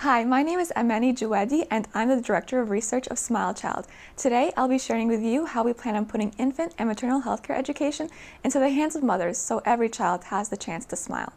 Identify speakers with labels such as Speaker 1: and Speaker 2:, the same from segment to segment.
Speaker 1: Hi, my name is Amani Djouadi and I'm the Director of Research of SmileChild. Today, I'll be sharing with you how we plan on putting infant and maternal healthcare education into the hands of mothers so every child has the chance to smile.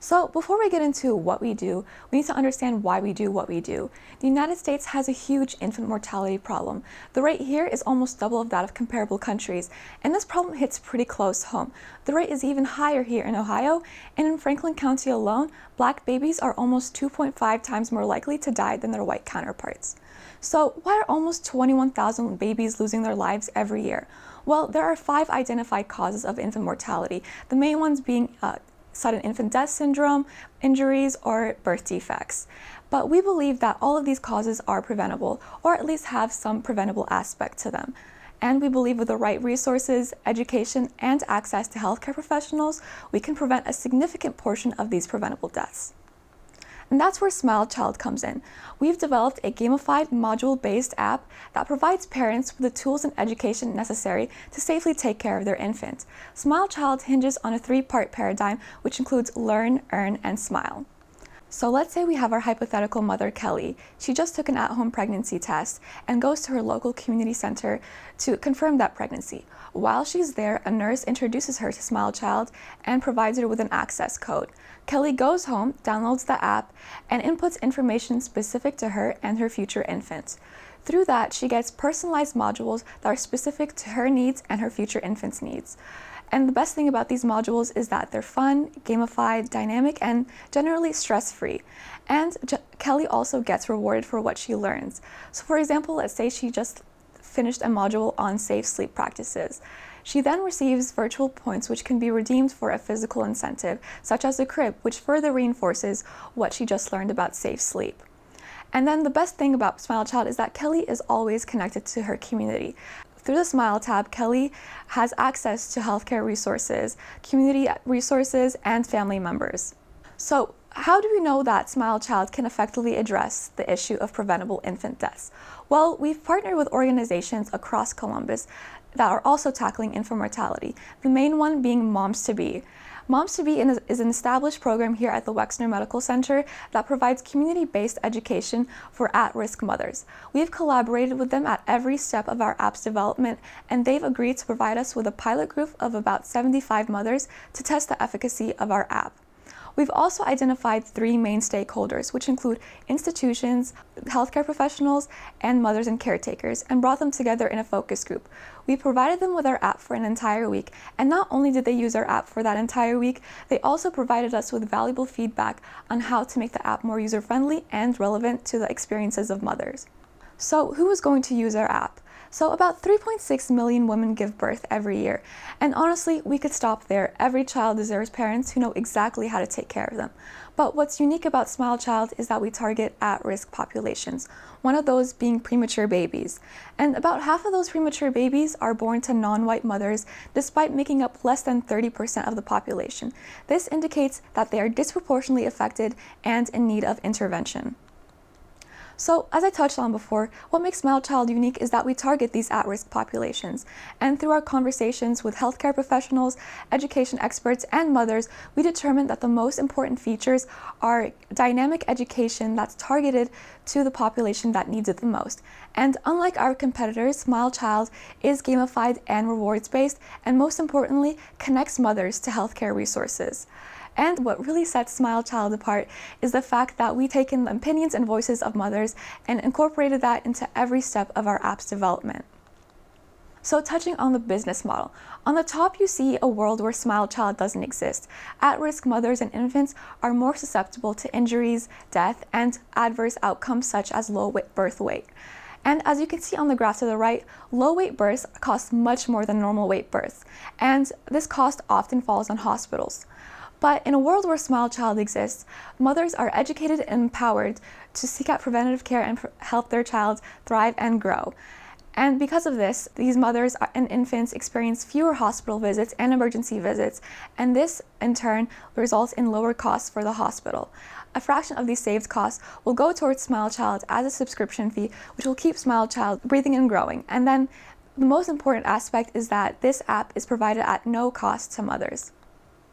Speaker 1: So before we get into what we do, we need to understand why we do what we do. The United States has a huge infant mortality problem. The rate here is almost double of that of comparable countries, and this problem hits pretty close home. The rate is even higher here in Ohio, and in Franklin County alone, Black babies are almost 2.5 times more likely to die than their white counterparts. So why are almost 21,000 babies losing their lives every year? Well, there are 5 identified causes of infant mortality, the main ones being sudden infant death syndrome, injuries, or birth defects. But we believe that all of these causes are preventable, or at least have some preventable aspect to them. And we believe with the right resources, education, and access to healthcare professionals, we can prevent a significant portion of these preventable deaths. And that's where SmileChild comes in. We've developed a gamified module-based app that provides parents with the tools and education necessary to safely take care of their infant. SmileChild hinges on a 3-part paradigm, which includes learn, earn, and smile. So let's say we have our hypothetical mother, Kelly. She just took an at-home pregnancy test and goes to her local community center to confirm that pregnancy. While she's there, a nurse introduces her to SmileChild and provides her with an access code. Kelly goes home, downloads the app, and inputs information specific to her and her future infant. Through that, she gets personalized modules that are specific to her needs and her future infant's needs. And the best thing about these modules is that they're fun, gamified, dynamic, and generally stress-free. And Kelly also gets rewarded for what she learns. So for example, let's say she just finished a module on safe sleep practices. She then receives virtual points which can be redeemed for a physical incentive, such as a crib, which further reinforces what she just learned about safe sleep. And then the best thing about SmileChild is that Kelly is always connected to her community. Through the Smile tab, Kelly has access to healthcare resources, community resources, and family members. So how do we know that SmileChild can effectively address the issue of preventable infant deaths? Well, we've partnered with organizations across Columbus that are also tackling infant mortality, the main one being Moms to Be. Moms to Be is an established program here at the Wexner Medical Center that provides community-based education for at-risk mothers. We've collaborated with them at every step of our app's development, and they've agreed to provide us with a pilot group of about 75 mothers to test the efficacy of our app. We've also identified 3 main stakeholders, which include institutions, healthcare professionals, and mothers and caretakers, and brought them together in a focus group. We provided them with our app for an entire week, and not only did they use our app for that entire week, they also provided us with valuable feedback on how to make the app more user-friendly and relevant to the experiences of mothers. So who is going to use our app? So about 3.6 million women give birth every year. And honestly, we could stop there. Every child deserves parents who know exactly how to take care of them. But what's unique about SmileChild is that we target at-risk populations, one of those being premature babies. And about half of those premature babies are born to non-white mothers, despite making up less than 30% of the population. This indicates that they are disproportionately affected and in need of intervention. So, as I touched on before, what makes SmileChild unique is that we target these at-risk populations. And through our conversations with healthcare professionals, education experts, and mothers, we determined that the most important features are dynamic education that's targeted to the population that needs it the most. And unlike our competitors, SmileChild is gamified and rewards-based, and most importantly, connects mothers to healthcare resources. And what really sets SmileChild apart is the fact that we've taken the opinions and voices of mothers and incorporated that into every step of our app's development. So touching on the business model, on the top you see a world where SmileChild doesn't exist. At-risk mothers and infants are more susceptible to injuries, death, and adverse outcomes such as low birth weight. And as you can see on the graph to the right, low-weight births cost much more than normal weight births, and this cost often falls on hospitals. But in a world where SmileChild exists, mothers are educated and empowered to seek out preventative care and help their child thrive and grow. And because of this, these mothers and infants experience fewer hospital visits and emergency visits, and this in turn results in lower costs for the hospital. A fraction of these saved costs will go towards SmileChild as a subscription fee, which will keep SmileChild breathing and growing. And then the most important aspect is that this app is provided at no cost to mothers.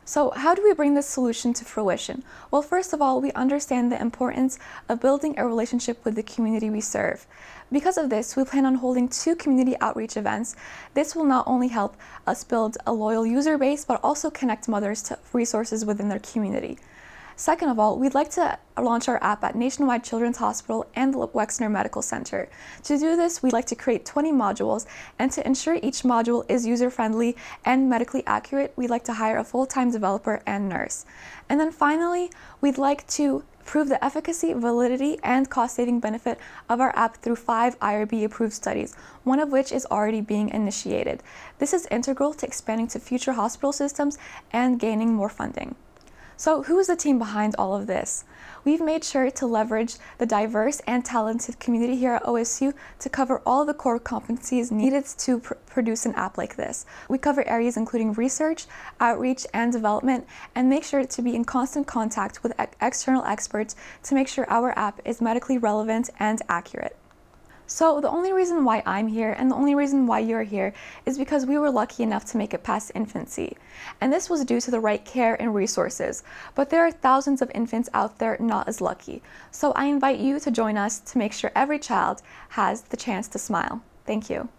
Speaker 1: So how do we bring this solution to fruition? Well, first of all, we understand the importance of building a relationship with the community we serve. Because of this, we plan on holding 2 community outreach events. This will not only help us build a loyal user base, but also connect mothers to resources within their community. Second of all, we'd like to launch our app at Nationwide Children's Hospital and the Wexner Medical Center. To do this, we'd like to create 20 modules, and to ensure each module is user-friendly and medically accurate, we'd like to hire a full-time developer and nurse. And then finally, we'd like to prove the efficacy, validity, and cost-saving benefit of our app through 5 IRB-approved studies, one of which is already being initiated. This is integral to expanding to future hospital systems and gaining more funding. So who is the team behind all of this? We've made sure to leverage the diverse and talented community here at OSU to cover all of the core competencies needed to produce an app like this. We cover areas including research, outreach, and development, and make sure to be in constant contact with external experts to make sure our app is medically relevant and accurate. So the only reason why I'm here and the only reason why you're here is because we were lucky enough to make it past infancy. And this was due to the right care and resources. But there are thousands of infants out there not as lucky. So I invite you to join us to make sure every child has the chance to smile. Thank you.